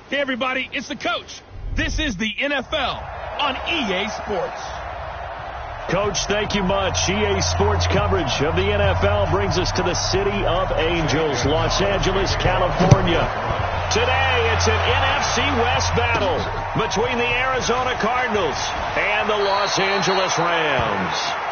Hey, everybody, it's the coach. This is the NFL on EA Sports. Coach, thank you much. EA Sports coverage of the NFL brings us to the City of Angels, Los Angeles, California. Today, it's an NFC West battle between the Arizona Cardinals and the Los Angeles Rams.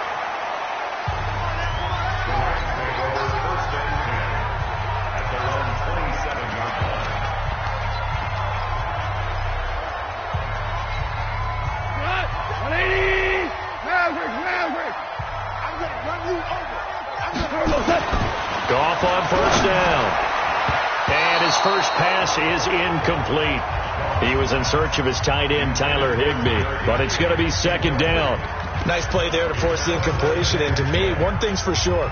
Goff on first down. And his first pass is incomplete. He was in search of his tight end, Tyler Higbee, but it's going to be second down. Nice play there to force the incompletion, and to me, one thing's for sure.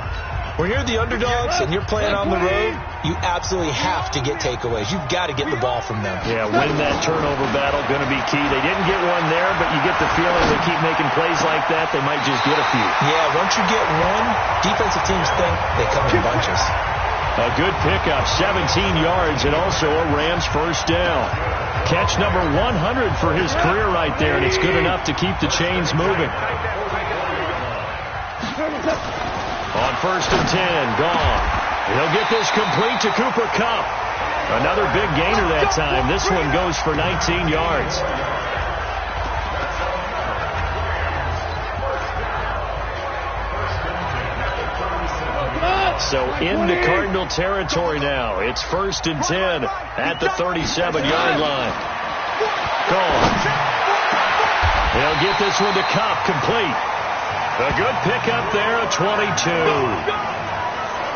When you're the underdogs and you're playing on the road, you absolutely have to get takeaways. You've got to get the ball from them. Yeah, win that turnover battle, going to be key. They didn't get one there, but you get the feeling they keep making plays like that, they might just get a few. Yeah, once you get one, defensive teams think they come in bunches. A good pickup, 17 yards, and also a Rams first down. Catch number 100 for his career right there, and it's good enough to keep the chains moving. On first and 10, gone. He'll get this complete to Cooper Kupp. Another big gainer that time. This one goes for 19 yards. So into Cardinal territory now. It's first and 10 at the 37-yard line. Gone. He'll get this one to Kupp, complete. A good pickup there, a 22.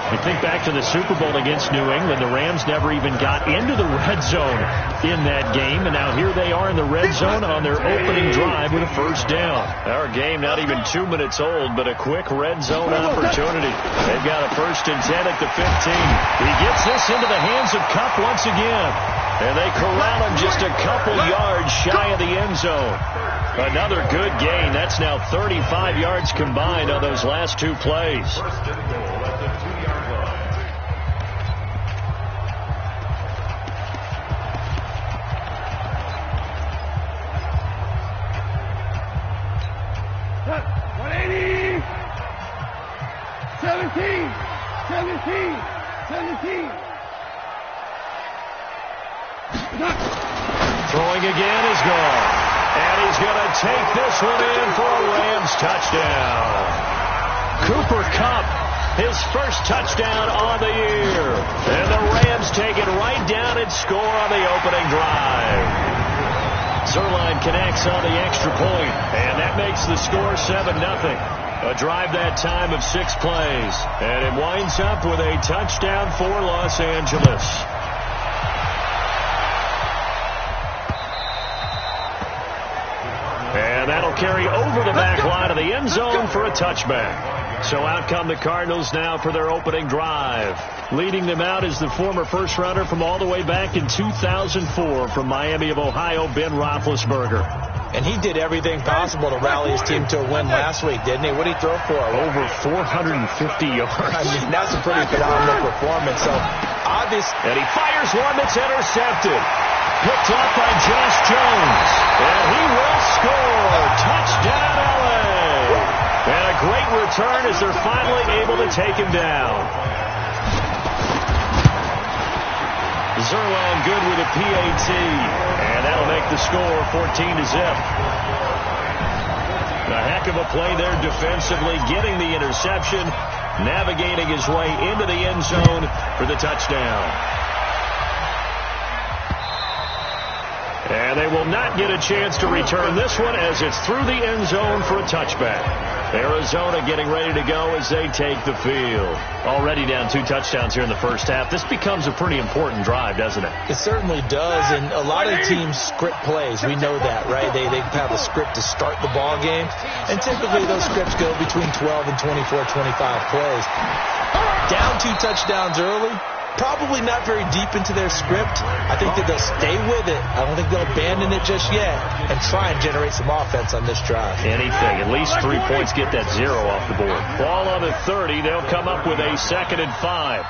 We think back to the Super Bowl against New England. The Rams never even got into the red zone in that game, and now here they are in the red zone on their opening drive with a first down. Our game not even 2 minutes old, but a quick red zone opportunity. They've got a first and 10 at the 15. He gets this into the hands of Kupp once again, and they corral him just a couple yards shy of the end zone. Another good gain. That's now 35 yards combined on those last two plays. Throwing again is gone. And he's going to take this one in for a Rams touchdown. Cooper Kupp, his first touchdown on the year. And the Rams take it right down and score on the opening drive. Zerline connects on the extra point, and that makes the score 7-0. A drive that time of 6 plays. And it winds up with a touchdown for Los Angeles. And that'll carry over the back line of the end zone for a touchback. So out come the Cardinals now for their opening drive. Leading them out is the former first-rounder from all the way back in 2004 from Miami of Ohio, Ben Roethlisberger. And he did everything possible to rally his team to a win last week, didn't he? What did he throw for? Over 450 yards. I mean, that's a pretty phenomenal performance. So, obvious. And he fires one that's intercepted. Picked off by Josh Jones. And he will score. Touchdown, LA. And a great return as they're finally able to take him down. Zerline good with a PAT. And that'll make the score 14-0. A heck of a play there defensively, getting the interception, navigating his way into the end zone for the touchdown. And they will not get a chance to return this one as it's through the end zone for a touchback. Arizona getting ready to go as they take the field. Already down 2 touchdowns here in the first half. This becomes a pretty important drive, doesn't it? It certainly does, and a lot of teams script plays. We know that, right? They have a script to start the ball game, and typically those scripts go between 12 and 24, 25 plays. Down 2 touchdowns early. Probably not very deep into their script. I think that they'll stay with it. I don't think they'll abandon it just yet and try and generate some offense on this drive. Anything. At least 3 points, get that 0 off the board. Ball on the 30. They'll come up with a 2nd and 5.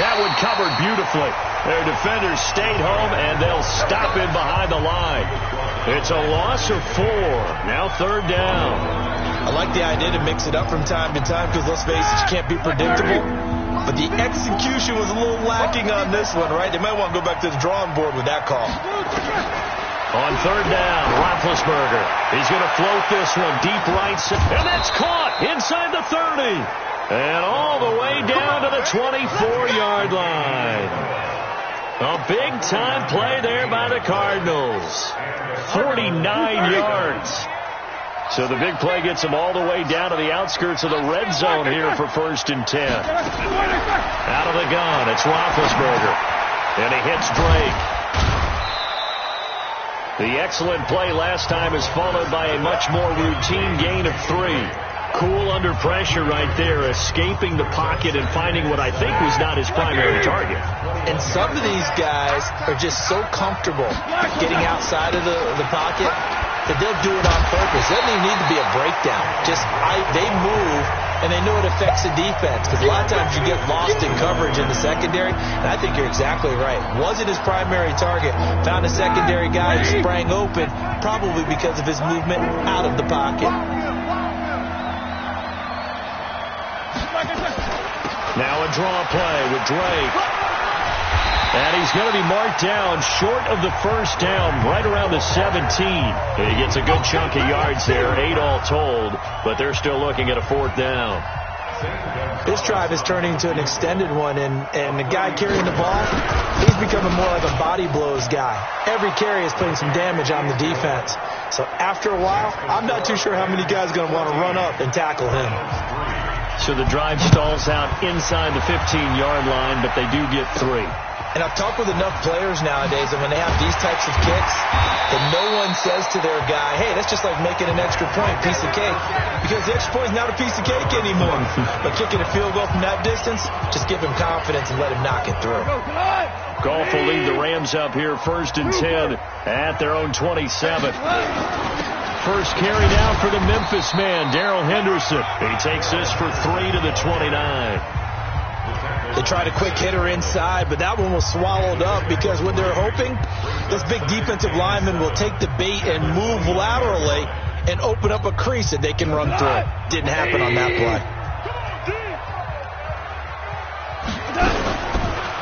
that one covered beautifully. Their defenders stayed home, and they'll stop him behind the line. It's a loss of 4. Now 3rd down. I like the idea to mix it up from time to time because, let's face it, you can't be predictable. But the execution was a little lacking on this one, right? They might want to go back to the drawing board with that call. On 3rd down, Roethlisberger. He's going to float this one deep right. And that's caught inside the 30. And all the way down to the 24-yard line. A big-time play there by the Cardinals. 49 yards. So the big play gets them all the way down to the outskirts of the red zone here for 1st and 10. Out of the gun, it's Roethlisberger. And he hits Drake. The excellent play last time is followed by a much more routine gain of 3. Cool under pressure right there, escaping the pocket and finding what I think was not his primary target. And some of these guys are just so comfortable getting outside of the pocket that they'll do it on purpose. It doesn't even need to be a breakdown. They move, and they know it affects the defense because a lot of times you get lost in coverage in the secondary, and I think you're exactly right. Wasn't his primary target. Found a secondary guy who sprang open, probably because of his movement out of the pocket. Now a draw play with Drake. And he's going to be marked down short of the 1st down, right around the 17. He gets a good chunk of yards there, 8 all told, but they're still looking at a 4th down. This drive is turning into an extended one, and the guy carrying the ball, he's becoming more like a body blows guy. Every carry is putting some damage on the defense. So after a while, I'm not too sure how many guys are going to want to run up and tackle him. So the drive stalls out inside the 15-yard line, but they do get 3. And I've talked with enough players nowadays, and when they have these types of kicks, that no one says to their guy, hey, that's just like making an extra point, piece of cake. Because the extra point is not a piece of cake anymore. But kicking a field goal from that distance, just give him confidence and let him knock it through. Goff will lead the Rams up here 1st and 10 at their own 27. First carry down for the Memphis man, Darrell Henderson. He takes this for 3 to the 29. They tried a quick hitter inside, but that one was swallowed up because what they're hoping, this big defensive lineman will take the bait and move laterally and open up a crease that they can run through. Didn't happen on that play.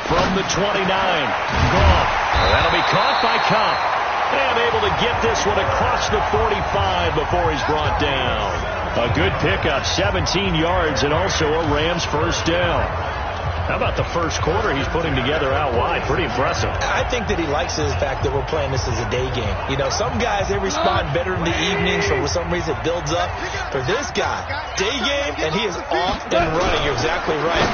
From the 29, Goff. That'll be caught by Kupp. And able to get this one across the 45 before he's brought down. A good pickup, 17 yards, and also a Rams 1st down. How about the first quarter he's putting together out wide? Pretty impressive. I think that he likes the fact that we're playing this as a day game. You know, some guys, they respond better in the evenings, for some reason it builds up. For this guy, day game, and he is off and running. You're exactly right.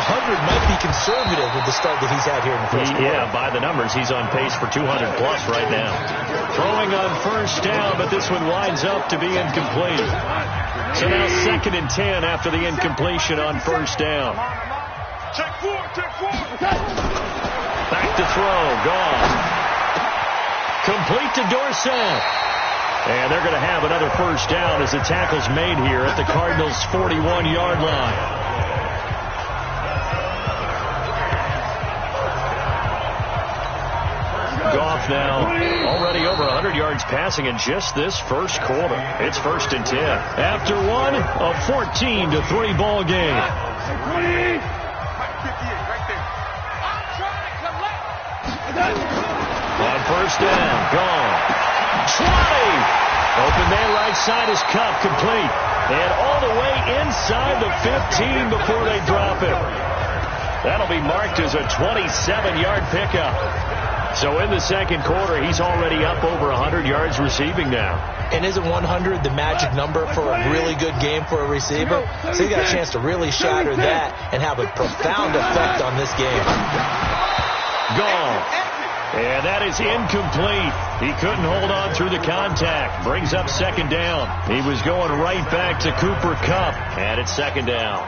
100 might be conservative with the start that he's had here in the first quarter. Yeah, by the numbers, he's on pace for 200-plus right now. Throwing on 1st down, but this one winds up to be incomplete. So now 2nd and 10 after the incompletion on 1st down. Check 4. Back to throw. Gone. Complete to Dorsett. And they're going to have another 1st down as the tackle's made here at the Cardinals' 41-yard line. Goff now already over 100 yards passing in just this first quarter. It's 1st and 10. After one, a 14-3 ball game. On 1st down, gone. 20! Open man right side is Kupp, complete. And all the way inside the 15 before they drop him. That'll be marked as a 27-yard pickup. So in the second quarter, he's already up over 100 yards receiving now. And isn't 100 the magic number for a really good game for a receiver? So he got a chance to really shatter that and have a profound effect on this game. Gone. And that is incomplete. He couldn't hold on through the contact. Brings up 2nd down. He was going right back to Cooper Kupp. And it's 2nd down.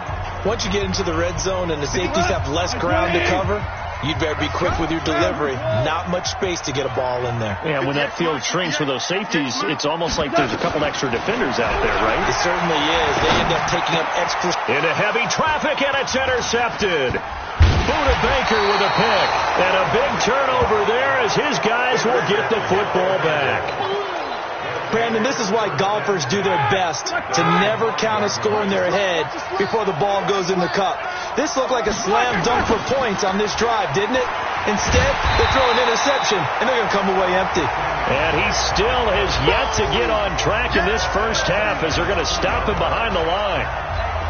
Once you get into the red zone and the safeties have less ground to cover, you'd better be quick with your delivery. Not much space to get a ball in there. Yeah, when that field shrinks for those safeties, it's almost like there's a couple extra defenders out there, right? It certainly is. They end up taking up extra. Into heavy traffic, and it's intercepted. Boot Buda Baker with a pick. And a big turnover there as his guys will get the football back. Brandon, this is why golfers do their best to never count a score in their head before the ball goes in the cup. This looked like a slam dunk for points on this drive, didn't it? Instead, they throw an interception, and they're going to come away empty. And he still has yet to get on track in this first half as they're going to stop him behind the line.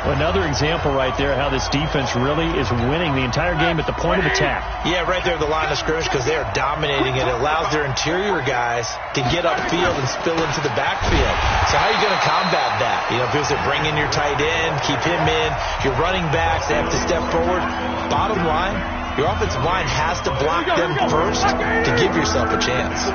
Another example right there how this defense really is winning the entire game at the point of attack. Yeah, right there at the line of scrimmage because they are dominating it. It allows their interior guys to get upfield and spill into the backfield. So how are you going to combat that? You know, people say bring in your tight end, keep him in. Your running backs, they have to step forward. Bottom line, your offensive line has to block them first to give yourself a chance.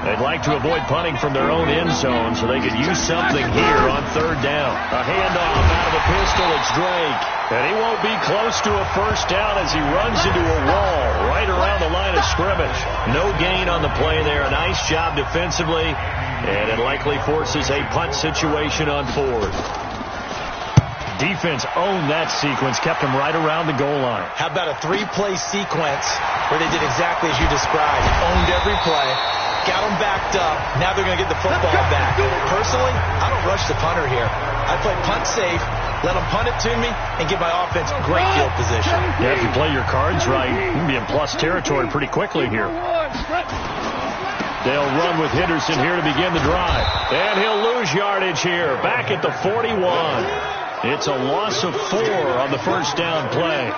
They'd like to avoid punting from their own end zone so they could use something here on third down. A handoff out of the pistol. It's Drake. And he won't be close to a first down as he runs into a wall right around the line of scrimmage. No gain on the play there. A nice job defensively. And it likely forces a punt situation on fourth. Defense owned that sequence, kept him right around the goal line. How about a three-play sequence where they did exactly as you described? Owned every play. Got them backed up. Now they're going to get the football back. Personally, I don't rush the punter here. I play punt safe, let them punt it to me, and give my offense great field position. Yeah, if you play your cards right, you can be in plus territory pretty quickly here. They'll run with Henderson here to begin the drive. And he'll lose yardage here. Back at the 41. It's a loss of 4 on the first down play.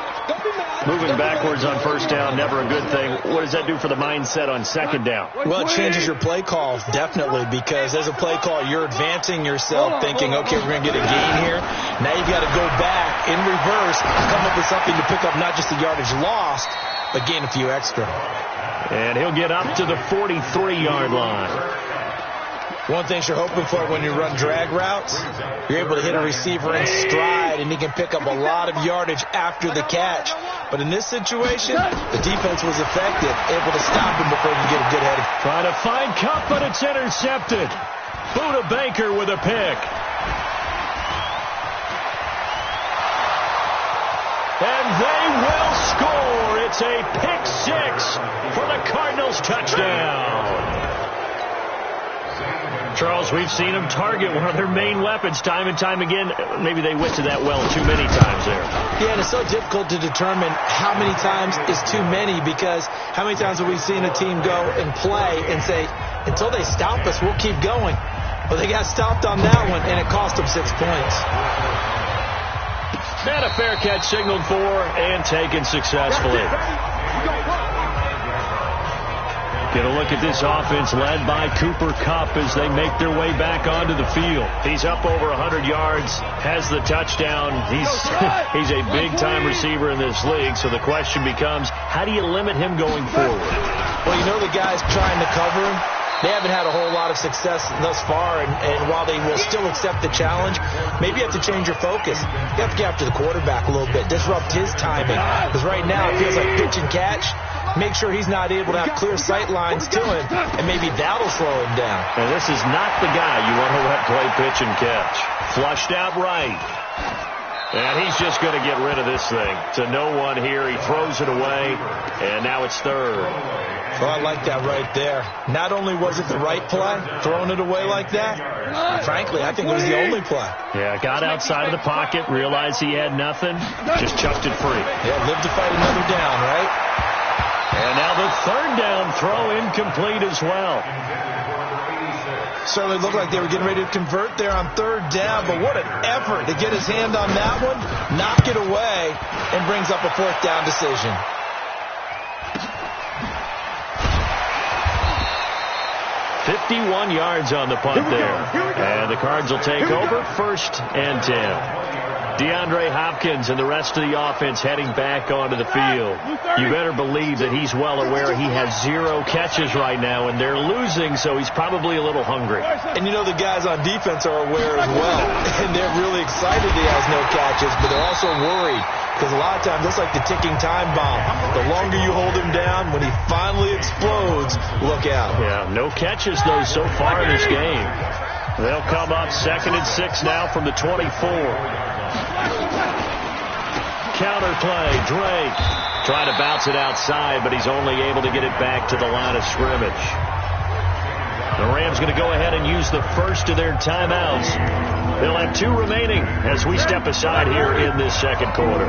Moving backwards on first down, never a good thing. What does that do for the mindset on second down? Well, it changes your play call, definitely, because as a play call, you're advancing yourself, thinking, okay, we're going to get a gain here. Now you've got to go back in reverse, come up with something to pick up not just the yardage lost, but gain a few extra. And he'll get up to the 43-yard line. One thing you're hoping for when you run drag routes, you're able to hit a receiver in stride, and he can pick up a lot of yardage after the catch. But in this situation, the defense was effective, able to stop him before he could get a good head. Trying to find Cup, but it's intercepted. Buda Baker with a pick. And they will score. It's a pick six for the Cardinals touchdown. Charles, we've seen them target one of their main weapons time and time again. Maybe they went to that well too many times there. Yeah, and it's so difficult to determine how many times is too many because how many times have we seen a team go and play and say, until they stop us, we'll keep going. Well, they got stopped on that one, and it cost them 6 points. And a fair catch signaled for and taken successfully. Get a look at this offense led by Cooper Kupp as they make their way back onto the field. He's up over 100 yards, has the touchdown. He's a big-time receiver in this league, so the question becomes, how do you limit him going forward? Well, you know the guys trying to cover him, they haven't had a whole lot of success thus far, and while they will still accept the challenge, maybe you have to change your focus. You have to get after the quarterback a little bit, disrupt his timing, because right now it feels like pitch and catch. Make sure he's not able to have clear sight lines to him, and maybe that'll slow him down. And this is not the guy you want to let play pitch and catch. Flushed out right. And he's just going to get rid of this thing. To no one here. He throws it away, and now it's third. Well, I like that right there. Not only was it the right play, throwing it away like that, frankly, I think it was the only play. Yeah, got outside of the pocket, realized he had nothing, just chucked it free. Yeah, live to fight another down, right? And now the third down throw incomplete as well. Certainly looked like they were getting ready to convert there on third down, but what an effort to get his hand on that one, knock it away, and brings up a fourth down decision. .51 yards on the punt there. And the Cards will take over 1st and 10. DeAndre Hopkins and the rest of the offense heading back onto the field. You better believe that he's well aware he has 0 catches right now, and they're losing, so he's probably a little hungry. And you know the guys on defense are aware as well, and they're really excited he has no catches, but they're also worried because a lot of times it's like the ticking time bomb. The longer you hold him down, when he finally explodes, look out. Yeah, no catches, though, so far in this game. They'll come up 2nd and 6 now from the 24. Counter play, Drake. Trying to bounce it outside, but he's only able to get it back to the line of scrimmage. The Rams going to go ahead and use the first of their timeouts. They'll have 2 remaining as we step aside here in this second quarter.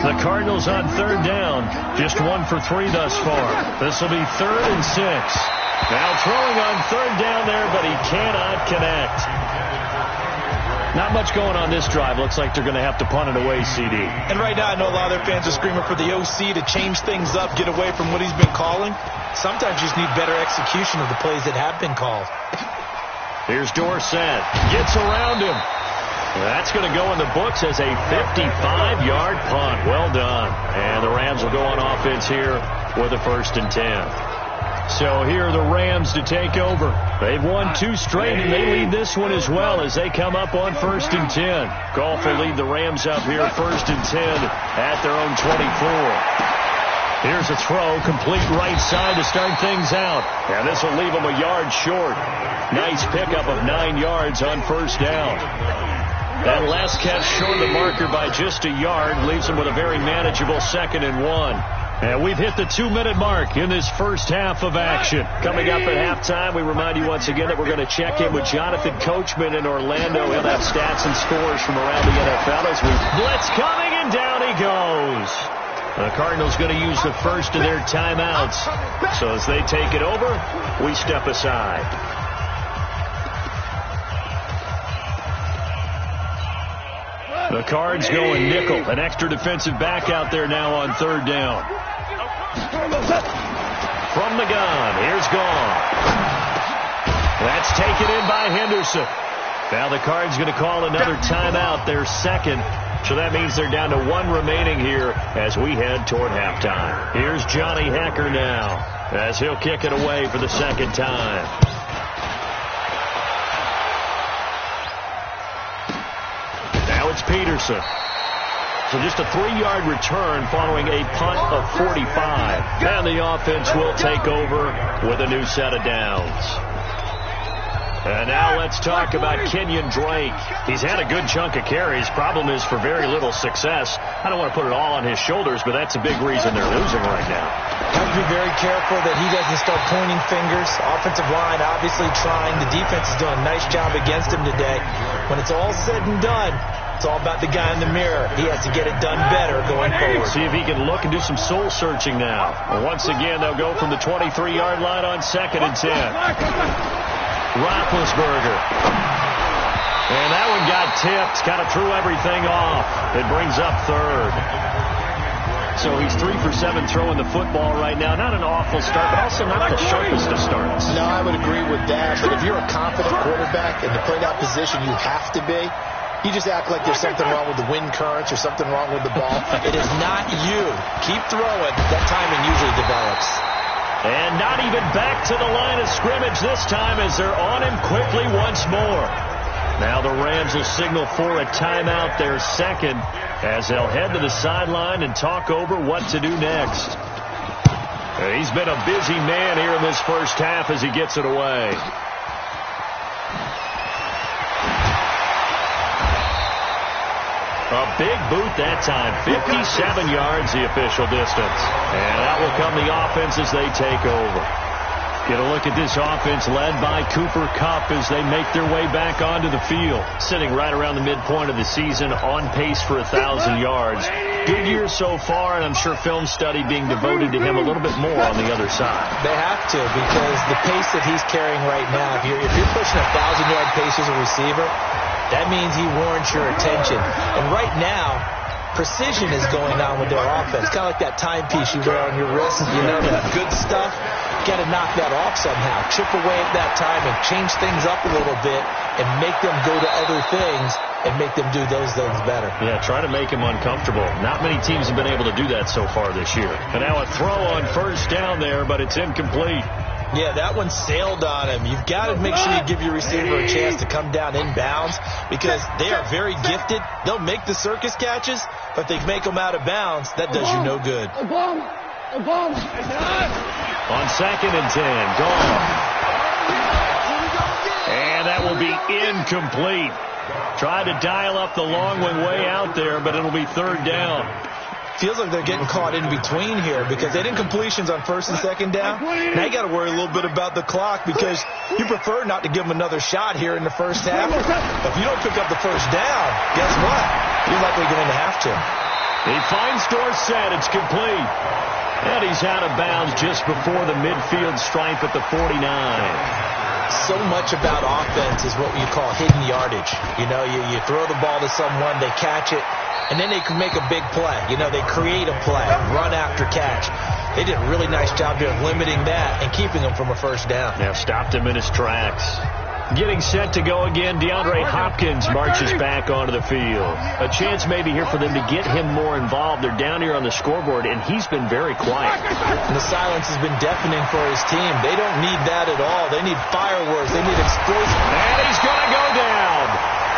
The Cardinals on third down, just 1 for 3 thus far. This will be 3rd and 6. Now throwing on third down there, but he cannot connect. Not much going on this drive. Looks like they're going to have to punt it away, CD. And right now, I know a lot of their fans are screaming for the OC to change things up, get away from what he's been calling. Sometimes you just need better execution of the plays that have been called. Here's Dorsett. Gets around him. That's going to go in the books as a 55-yard punt. Well done. And the Rams will go on offense here with a 1st and 10. So here are the Rams to take over. They've won 2 straight, and they lead this one as well as they come up on 1st and 10. Goff will lead the Rams up here 1st and 10 at their own 24. Here's a throw, complete right side to start things out. And this will leave them a yard short. Nice pickup of 9 yards on 1st down. That last catch short of the marker by just a yard leaves them with a very manageable 2nd and 1. And we've hit the 2-minute mark in this first half of action. Coming up at halftime, we remind you once again that we're going to check in with Jonathan Coachman in Orlando. He'll have stats and scores from around the NFL as we blitz coming, and down he goes. The Cardinals going to use the first of their timeouts. So as they take it over, we step aside. The Cards going nickel. An extra defensive back out there now on 3rd down. From the gun, here's Gone. That's taken in by Henderson. Now the Cards going to call another timeout, their 2nd. So that means they're down to 1 remaining here as we head toward halftime. Here's Johnny Hecker now as he'll kick it away for the 2nd time. Now it's Peterson. So just a 3-yard return following a punt of 45. And the offense will take over with a new set of downs. And now let's talk about Kenyon Drake. He's had a good chunk of carries. Problem is for very little success. I don't want to put it all on his shoulders, but that's a big reason they're losing right now. Have to be very careful that he doesn't start pointing fingers. Offensive line obviously trying. The defense is doing a nice job against him today. When it's all said and done, it's all about the guy in the mirror. He has to get it done better going forward. See if he can look and do some soul searching now. And once again, they'll go from the 23-yard line on 2nd and 10. Roethlisberger. And that one got tipped. Kind of threw everything off. It brings up 3rd. So he's 3 for 7 throwing the football right now. Not an awful start, but also not the sharpest of starts. No, I would agree with that. But if you're a confident quarterback and to play that position, you have to be. You just act like there's something wrong with the wind currents or something wrong with the ball. It is not you. Keep throwing. That timing usually develops. And not even back to the line of scrimmage this time as they're on him quickly once more. Now the Rams will signal for a timeout, their 2nd, as they'll head to the sideline and talk over what to do next. He's been a busy man here in this first half as he gets it away. A big boot that time. 57 yards the official distance. And that will come the offense as they take over. Get a look at this offense led by Cooper Kupp as they make their way back onto the field. Sitting right around the midpoint of the season, on pace for 1,000 yards. Good year so far, and I'm sure film study being devoted to him a little bit more on the other side. They have to, because the pace that he's carrying right now, if you're pushing 1,000-yard pace as a receiver, that means he warrants your attention. And right now, precision is going on with their offense. Kind of like that timepiece you wear on your wrist. You know, that good stuff. Got to knock that off somehow. Chip away at that timing. Change things up a little bit and make them go to other things and make them do those things better. Yeah, try to make him uncomfortable. Not many teams have been able to do that so far this year. And now a throw on 1st down there, but it's incomplete. Yeah, that one sailed on him. You've got to make sure you give your receiver a chance to come down inbounds because they are very gifted. They'll make the circus catches, but if they make them out of bounds, that does you no good. On 2nd and 10, Gone. And that will be incomplete. Tried to dial up the long one way out there, but it'll be 3rd down. feels like they're getting caught in between here because they didn't completions on first and second down. Now you got to worry a little bit about the clock because you prefer not to give them another shot here in the first half. But if you don't pick up the first down, guess what? You're likely going to have to. He finds Dorsett. It's complete. And he's out of bounds just before the midfield stripe at the 49. So much about offense is what you call hidden yardage. You know, you throw the ball to someone, they catch it, and then they can make a big play. You know, they create a play, run after catch. They did a really nice job there of limiting that and keeping him from a first down. Now stopped him in his tracks. Getting set to go again, DeAndre Hopkins marches back onto the field. A chance maybe here for them to get him more involved. They're down here on the scoreboard, and he's been very quiet. And the silence has been deafening for his team. They don't need that at all. They need fireworks. They need explosive. And he's going to go down.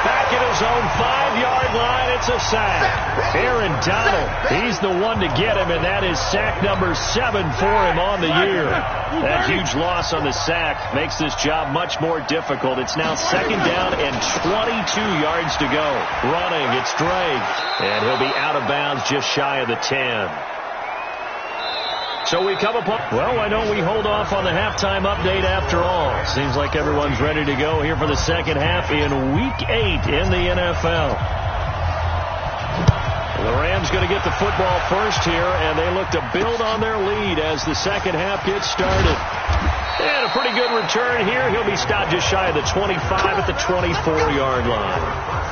Back at his own 5-yard line, it's a sack. Aaron Donald, he's the one to get him, and that is sack number 7 for him on the year. That huge loss on the sack makes this job much more difficult. It's now second down and 22 yards to go. Running, it's Drake, and he'll be out of bounds just shy of the 10. So we come upon, well, why don't we hold off on the halftime update after all? Seems like everyone's ready to go here for the second half in Week 8 in the NFL. The Rams going to get the football first here, and they look to build on their lead as the second half gets started. And a pretty good return here. He'll be stopped just shy of the 25 at the 24-yard line.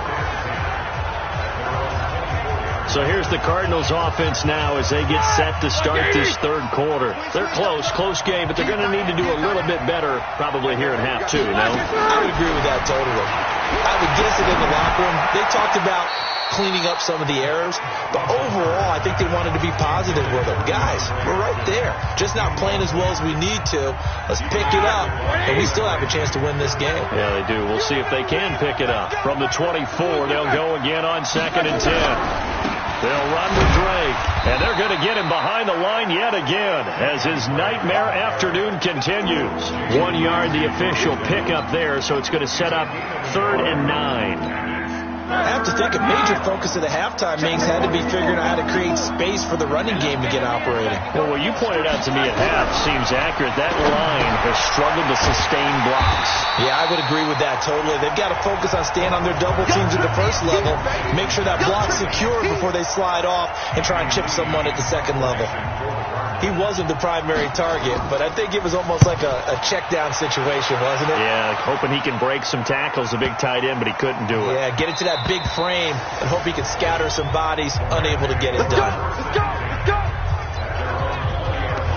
So here's the Cardinals offense now as they get set to start this third quarter. They're close game, but they're going to need to do a little bit better probably here in half 2, no? I would agree with that totally. I would guess it in the locker room. They talked about cleaning up some of the errors, but overall I think they wanted to be positive with them. Guys, we're right there. Just not playing as well as we need to. Let's pick it up, and we still have a chance to win this game. Yeah, they do. We'll see if they can pick it up. From the 24, they'll go again on 2nd and 10. They'll run to Drake, and they're going to get him behind the line yet again as his nightmare afternoon continues. 1 yard, the official pickup there, so it's going to set up 3rd and 9. I have to think a major focus of the halftime meetings had to be figuring out how to create space for the running game to get operating. Well, what you pointed out to me at half seems accurate. That line has struggled to sustain blocks. Yeah, I would agree with that totally. They've got to focus on staying on their double teams at the first level, make sure that block's secure before they slide off and try and chip someone at the second level. He wasn't the primary target, but I think it was almost like a check down situation, wasn't it? Yeah, hoping he can break some tackles, a big tight end, but he couldn't do it. Yeah, get it to that big frame and hope he can scatter some bodies, unable to get it done. Let's go!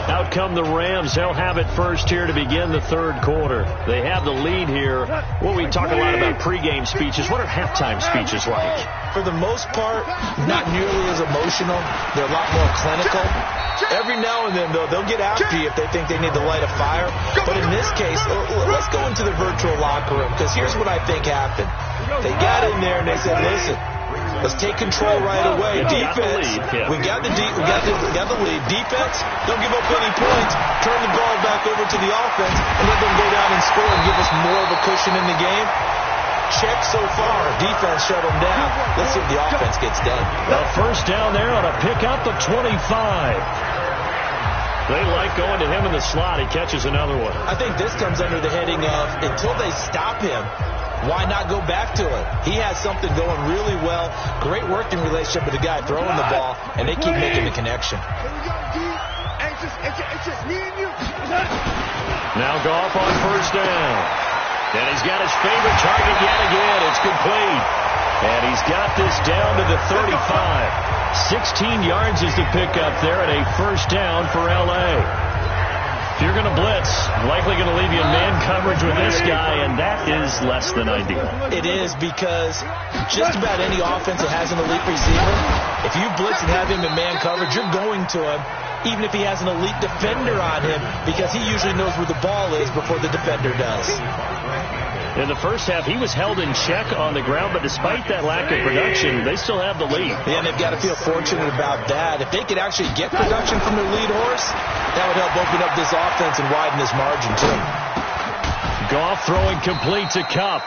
Out come the Rams. They'll have it first here to begin the third quarter. They have the lead here. Well, we talk a lot about pregame speeches. What are halftime speeches like? For the most part, not nearly as emotional. They're a lot more clinical. Every now and then, though, they'll get after you if they think they need to light a fire. But in this case, let's go into the virtual locker room, because here's what I think happened. They got in there and they said, listen, let's take control right away. Defense, we got the lead. Defense, don't give up any points. Turn the ball back over to the offense and let them go down and score and give us more of a cushion in the game. Check so far. Defense shut them down. Let's see if the offense gets done. The first down there on a pickup of 25. They like going to him in the slot. He catches another one. I think this comes under the heading of until they stop him, why not go back to him? He has something going really well. Great working relationship with the guy throwing the ball, and they keep making the connection. Now Goff on first down. And he's got his favorite target yet again. It's complete. And he's got this down to the 35. 16 yards is the pickup there at a first down for L.A. If you're going to blitz, likely going to leave you in man coverage with this guy, and that is less than ideal. It is, because just about any offense that has an elite receiver, if you blitz and have him in man coverage, you're going to him, even if he has an elite defender on him, because he usually knows where the ball is before the defender does. In the first half, he was held in check on the ground, but despite that lack of production, they still have the lead. Yeah, and they've got to feel fortunate about that. If they could actually get production from their lead horse, that would help open up this offense and widen this margin, too. Goff throwing complete to Kupp.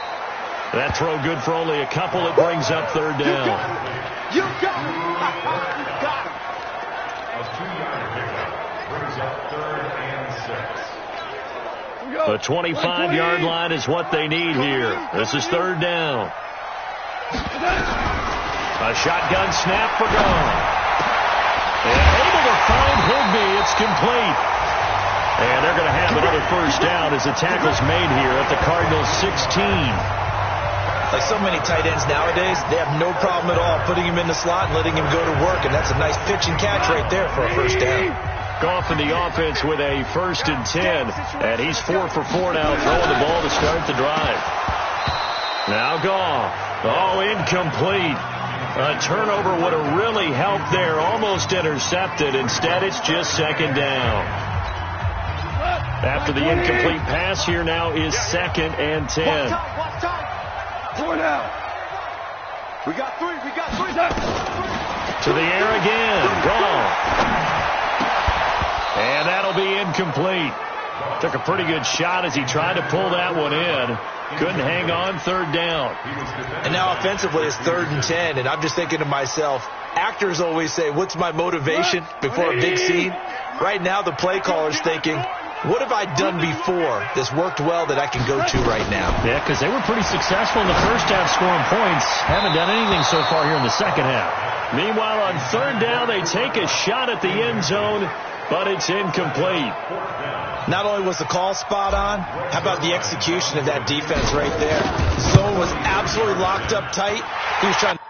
That throw good for only a couple. It brings up third down. You got it. The 25-yard line is what they need here. This is third down. A shotgun snap for Gone. And able to find Higby. It's complete. And they're going to have another first down as the tackle's made here at the Cardinals' 16. Like so many tight ends nowadays, they have no problem at all putting him in the slot and letting him go to work. And that's a nice pitch and catch right there for a first down. Goff in the offense with a 1st and 10. And he's 4 for 4 now, throwing the ball to start the drive. Now Goff. Oh, incomplete. A turnover would have really helped there. Almost intercepted. Instead, it's just second down. After the incomplete pass, here now is 2nd and 10. Watch time. 4 now. We got 3. To the air again. Gone. And that'll be incomplete. Took a pretty good shot as he tried to pull that one in. Couldn't hang on, third down. And now offensively it's 3rd and 10. And I'm just thinking to myself, actors always say, what's my motivation before a big scene? Right now the play caller's thinking, what have I done before that's worked well that I can go to right now? Yeah, because they were pretty successful in the first half scoring points. Haven't done anything so far here in the second half. Meanwhile, on third down, they take a shot at the end zone, but it's incomplete. Not only was the call spot on, how about the execution of that defense right there? Zone was absolutely locked up tight. He was trying to...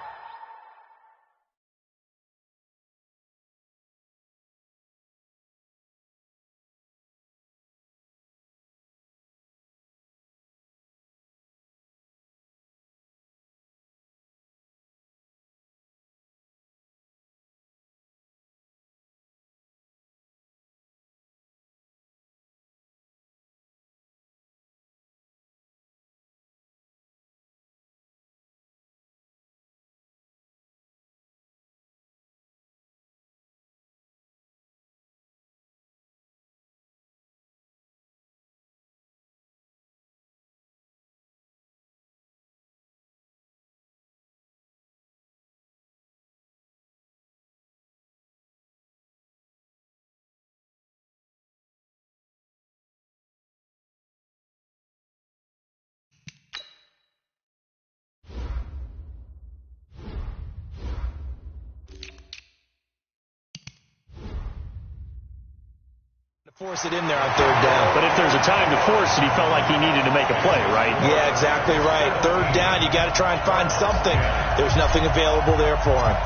force it in there on third down. But if there's a time to force it, he felt like he needed to make a play, right? Yeah, exactly right. Third down, you got to try and find something. There's nothing available there for him.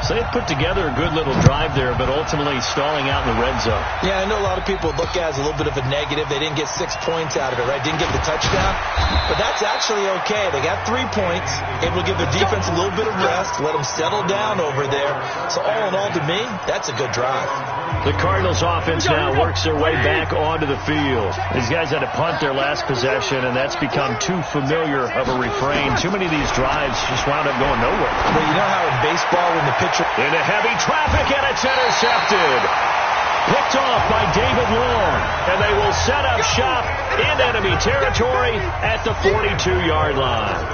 So they put together a good little drive there, but ultimately stalling out in the red zone. Yeah, I know a lot of people look at it as a little bit of a negative. They didn't get 6 points out of it, right? Didn't get the touchdown. But that's actually okay. They got 3 points. Able to give the defense a little bit of rest, let them settle down over there. So all in all, to me, that's a good drive. The Cardinals offense now works their way back onto the field. These guys had to punt their last possession, and that's become too familiar of a refrain. Too many of these drives just wound up going nowhere. Well, you know how in baseball when the pitcher... Into heavy traffic, and it's intercepted. Picked off by David Long, and they will set up shop in enemy territory at the 42-yard line.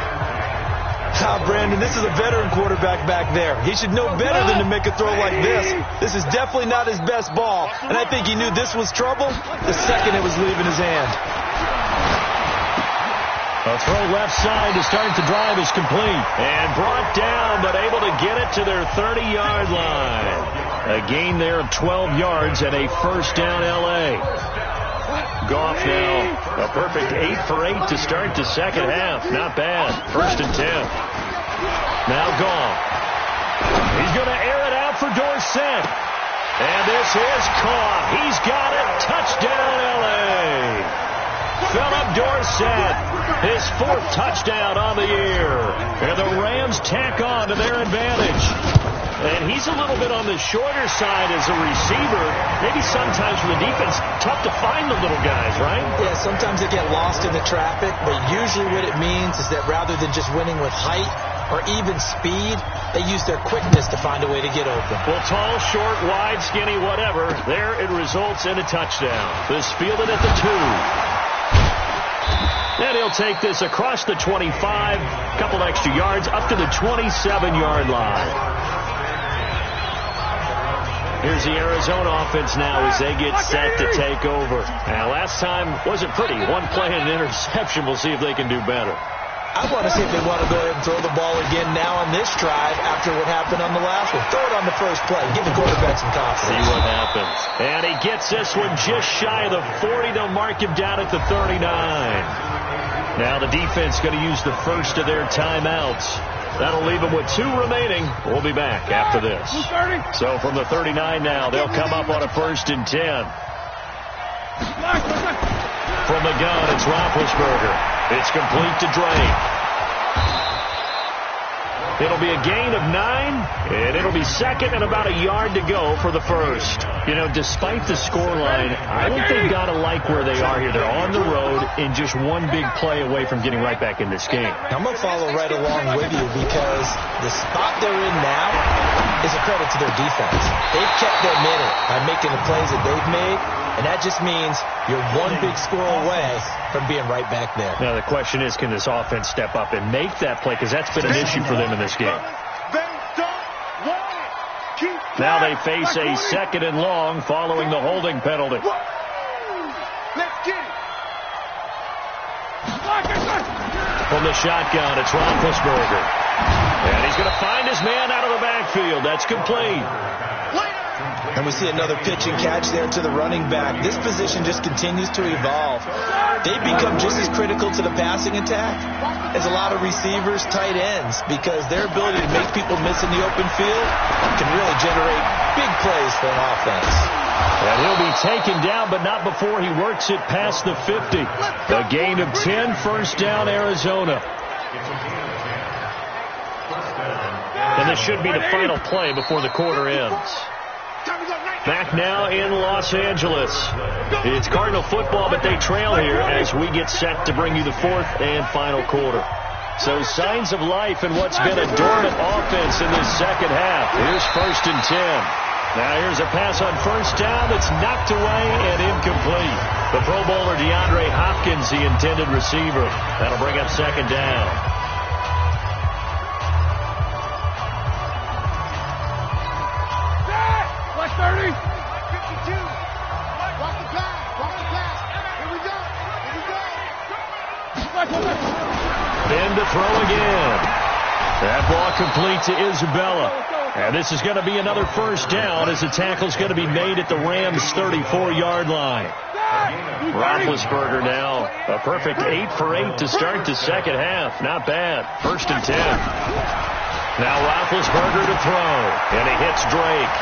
Brandon, this is a veteran quarterback back there. He should know better than to make a throw like this. This is definitely not his best ball, and I think he knew this was trouble the second it was leaving his hand. A throw left side to start the drive is complete. And brought down, but able to get it to their 30-yard line. A gain there of 12 yards and a first down L.A. Goff now a perfect 8 for 8 to start the second half. Not bad. 1st and 10. Now Goff. He's going to air it out for Dorsett. And this is caught. He's got it. Touchdown L.A. Philip Dorsett, his 4th touchdown on the year. And the Rams tack on to their advantage. And he's a little bit on the shorter side as a receiver. Maybe sometimes for the defense, tough to find the little guys, right? Yeah, sometimes they get lost in the traffic, but usually what it means is that rather than just winning with height or even speed, they use their quickness to find a way to get open. Well, tall, short, wide, skinny, whatever, there it results in a touchdown. This fielded at the 2. And he'll take this across the 25, a couple extra yards, up to the 27-yard line. Here's the Arizona offense now as they get set to take over. Now, last time wasn't pretty. One play and an interception. We'll see if they can do better. I want to see if they want to go ahead and throw the ball again now on this drive after what happened on the last one. Throw it on the first play. Give the quarterback some confidence. See what happens. And he gets this one just shy of the 40. They'll mark him down at the 39. Now the defense going to use the first of their timeouts. That'll leave them with 2 remaining. We'll be back after this. So from the 39 now, they'll come up on a 1st and 10. From the gun, it's Roethlisberger. It's complete to Drake. It'll be a gain of 9, and it'll be second and about a yard to go for the first. You know, despite the scoreline, I think they've got to like where they are here. They're on the road and just one big play away from getting right back in this game. I'm going to follow right along with you because the spot they're in now is a credit to their defense. They've kept them in it by making the plays that they've made, and that just means you're one big score away from being right back there. Now, the question is, can this offense step up and make that play? Because that's been an issue for them in this game. Now they face a 2nd and long following the holding penalty. From the shotgun, it's Roethlisberger. And he's going to find his man out of the backfield. That's complete. And we see another pitch and catch there to the running back. This position just continues to evolve. They become just as critical to the passing attack as a lot of receivers, tight ends, because their ability to make people miss in the open field can really generate big plays for an offense. And he'll be taken down, but not before he works it past the 50. A gain of 10, 1st down, Arizona. And this should be the final play before the quarter ends. Back now in Los Angeles. It's Cardinal football, but they trail here as we get set to bring you the 4th and final quarter. So signs of life in what's been a dormant offense in this second half. Here's 1st and 10. Now here's a pass on 1st down that's knocked away and incomplete. The Pro Bowler DeAndre Hopkins, the intended receiver. That'll bring up 2nd down. Then to throw again. That ball complete to Isabella. And this is going to be another 1st down as the tackle's going to be made at the Rams' 34-yard line. Roethlisberger now a perfect 8 for 8 to start the second half. Not bad. 1st and 10. Now Roethlisberger to throw. And he hits Drake.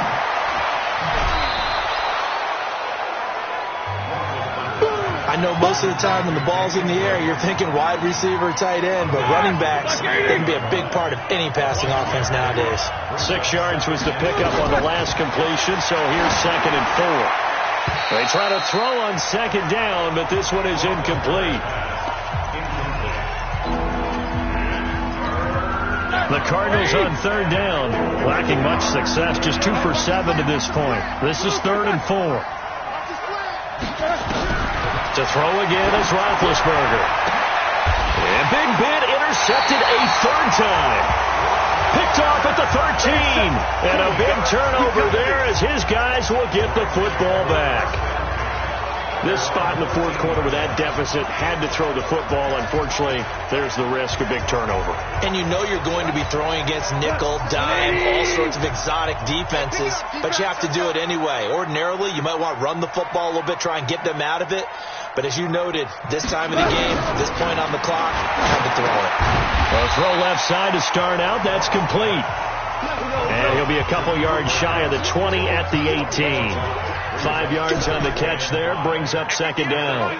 I know most of the time when the ball's in the air, you're thinking wide receiver, tight end, but running backs, they can be a big part of any passing offense nowadays. 6 yards was the pickup on the last completion, so here's 2nd and 4. They try to throw on 2nd down, but this one is incomplete. The Cardinals on 3rd down, lacking much success, just 2 for 7 to this point. This is 3rd and 4. To throw again is Roethlisberger. And Big Ben intercepted a 3rd time. Picked off at the 13. And a big turnover there as his guys will get the football back. This spot in the 4th quarter with that deficit had to throw the football. Unfortunately, there's the risk of big turnover. And you know you're going to be throwing against nickel, dime, all sorts of exotic defenses, but you have to do it anyway. Ordinarily, you might want to run the football a little bit, try and get them out of it. But as you noted, this time of the game, this point on the clock, had to throw it. Well, throw left side to start out. That's complete. And he'll be a couple yards shy of the 20 at the 18. 5 yards on the catch there, brings up 2nd down.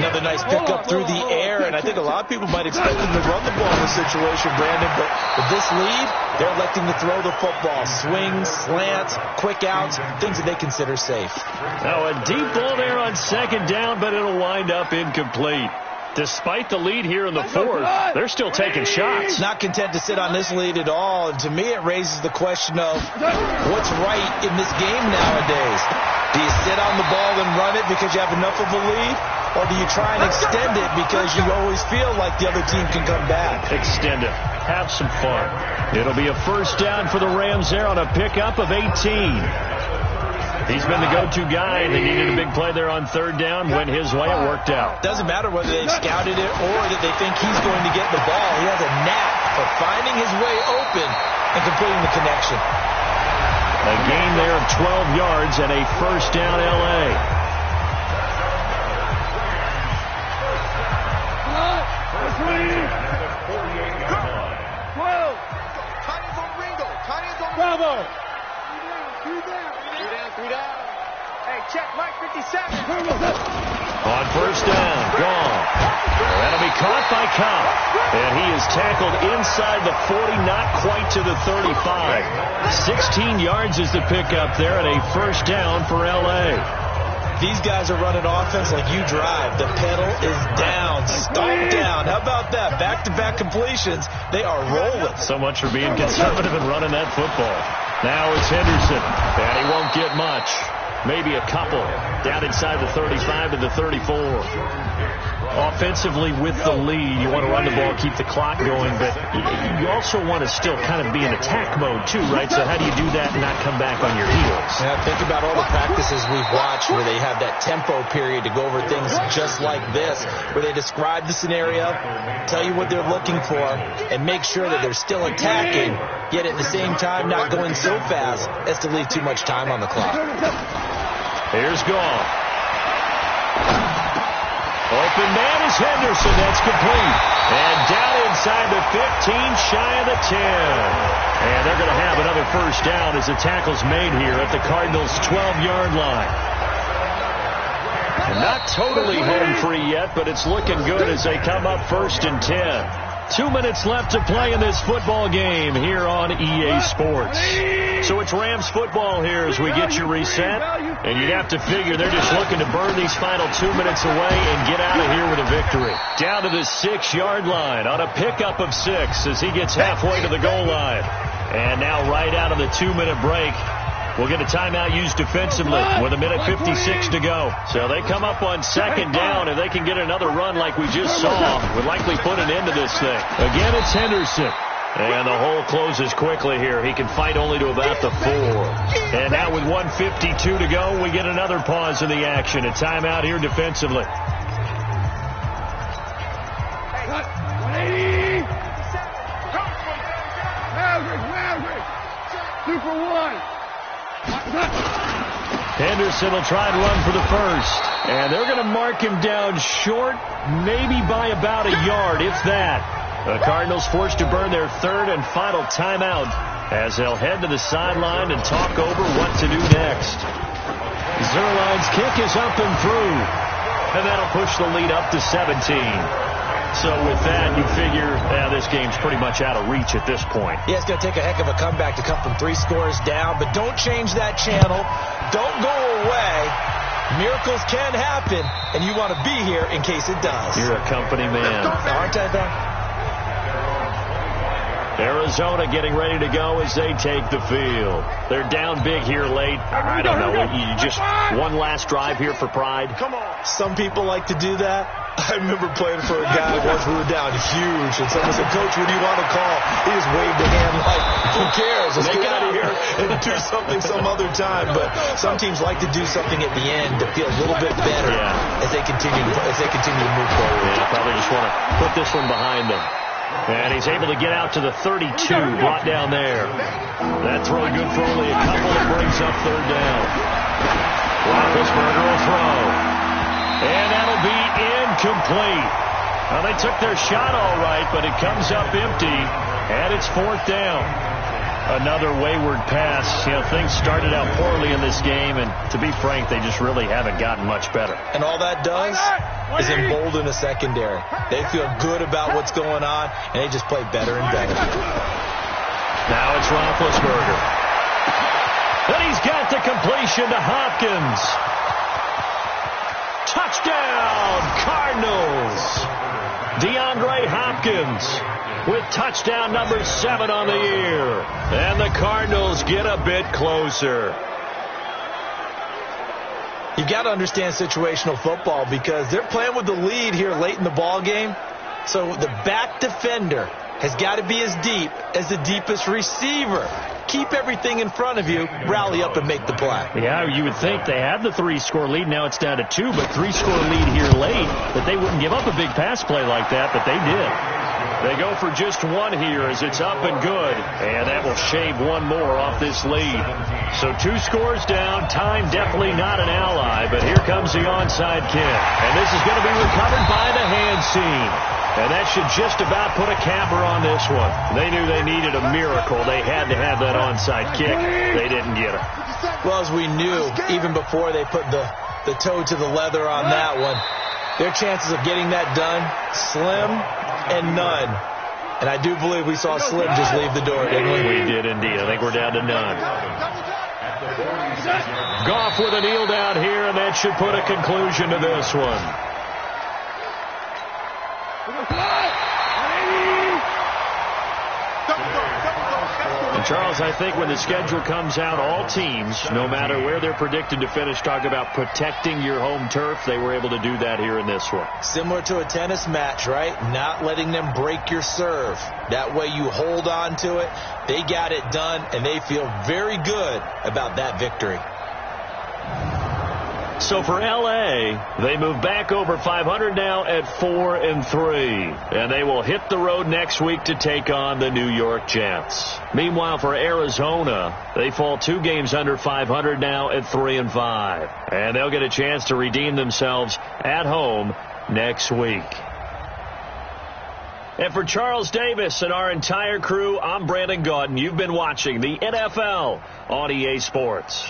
Another nice pickup through the air, and I think a lot of people might expect them to run the ball in this situation, Brandon, but with this lead, they're electing to throw the football. Swings, slants, quick outs, things that they consider safe. Now a deep ball there on 2nd down, but it'll wind up incomplete. Despite the lead here in the 4th, they're still taking shots. Not content to sit on this lead at all, and to me it raises the question of what's right in this game nowadays. Do you sit on the ball and run it because you have enough of a lead? Or do you try and extend it because you always feel like the other team can come back? Extend it. Have some fun. It'll be a 1st down for the Rams there on a pickup of 18. He's been the go-to guy. They needed a big play there on third down. Went his way. It worked out. Doesn't matter whether they've scouted it or that they think he's going to get the ball. He has a knack for finding his way open and completing the connection. A gain there of 12 yards and a first down L.A. Bravo! Three down. Hey, check Mike 57. On first down, gone. That'll be caught by Cobb. And he is tackled inside the 40, not quite to the 35. 16 yards is the pickup there, and a first down for L.A. These guys are running offense like you drive. The pedal is down, stomp down. How about that? Back-to-back completions. They are rolling. So much for being conservative and running that football. Now it's Henderson, and he won't get much. Maybe a couple down inside the 35 to the 34. Offensively with the lead, you want to run the ball, keep the clock going, but you also want to still kind of be in attack mode too, right? So how do you do that and not come back on your heels? Yeah, think about all the practices we've watched where they have that tempo period to go over things just like this, where they describe the scenario, tell you what they're looking for, and make sure that they're still attacking, yet at the same time not going so fast as to leave too much time on the clock. Here's Goff. Open man is Henderson. That's complete. And down inside the 15, shy of the 10. And they're going to have another first down as the tackle's made here at the Cardinals' 12-yard line. And not totally home free yet, but it's looking good as they come up first and 10. 2 minutes left to play in this football game here on EA Sports. So it's Rams football here as we get you reset. And you'd have to figure they're just looking to burn these final 2 minutes away and get out of here with a victory. Down to the 6-yard line on a pickup of 6 as he gets halfway to the goal line. And now right out of the 2-minute break, we'll get a timeout used defensively with 1:56 to go. So they come up on second down, and they can get another run like we just saw. Would likely put an end to this thing. Again, it's Henderson. And the hole closes quickly here. He can fight only to about the 4. And now with 1:52 to go, we get another pause in the action. A timeout here defensively. 180. Maverick. 2 for 1. Henderson will try and run for the first. And they're going to mark him down short, maybe by about a yard, if that. The Cardinals forced to burn their third and final timeout as they'll head to the sideline and talk over what to do next. Zerline's kick is up and through. And that'll push the lead up to 17. So with that, you figure this game's pretty much out of reach at this point. Yeah, it's going to take a heck of a comeback to come from 3 scores down, but don't change that channel. Don't go away. Miracles can happen, and you want to be here in case it does. You're a company man. Aren't I, though? Arizona getting ready to go as they take the field. They're down big here late. I don't know. You just one last drive here for pride. Come on. Some people like to do that. I remember playing for a guy once we were down huge, and someone said, "Coach, what do you want to call?" He just waved a hand like, "Who cares? Let's get out of here and do something some other time." But some teams like to do something at the end to feel a little bit better as they continue to move forward. Yeah, probably just want to put this one behind them. And he's able to get out to the 32, brought down there. That throw good for only a couple that brings up third down. Roethlisberger will throw. And that'll be incomplete. Well, they took their shot all right, but it comes up empty, and it's fourth down. Another wayward pass. You know, things started out poorly in this game, and to be frank, they just really haven't gotten much better. And all that does is embolden the secondary. They feel good about what's going on, and they just play better and better. Now it's Roethlisberger. And he's got the completion to Hopkins. Touchdown, Cardinals. DeAndre Hopkins with touchdown number 7 on the year. And the Cardinals get a bit closer. You've got to understand situational football because they're playing with the lead here late in the ball game. So the back defender has got to be as deep as the deepest receiver. Keep everything in front of you, rally up and make the play. Yeah, you would think they had the 3-score lead. Now it's down to 2, but 3-score lead here late, that they wouldn't give up a big pass play like that, but they did. They go for just 1 here as it's up and good, and that will shave 1 more off this lead. So 2 scores down, time definitely not an ally, but here comes the onside kick. And this is going to be recovered by the hand team. And that should just about put a capper on this one. They knew they needed a miracle. They had to have that onside kick. They didn't get it. Well, as we knew, even before they put the toe to the leather on that one, their chances of getting that done, slim and none. And I do believe we saw Slim just leave the door, didn't we? We did indeed. I think we're down to none. Goff with a kneel down here, and that should put a conclusion to this one. And Charles, I think when the schedule comes out, all teams, no matter where they're predicted to finish, talk about protecting your home turf. They were able to do that here in this one. Similar to a tennis match, right? Not letting them break your serve. That way you hold on to it. They got it done, and they feel very good about that victory. So for L.A., they move back over 500 now at 4-3. And they will hit the road next week to take on the New York Jets. Meanwhile, for Arizona, they fall 2 games under 500 now at 3-5. And they'll get a chance to redeem themselves at home next week. And for Charles Davis and our entire crew, I'm Brandon Gaudin. You've been watching the NFL on EA Sports.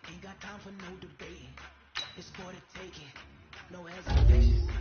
Ain't got time for no debate. It's for the taking, no hesitation.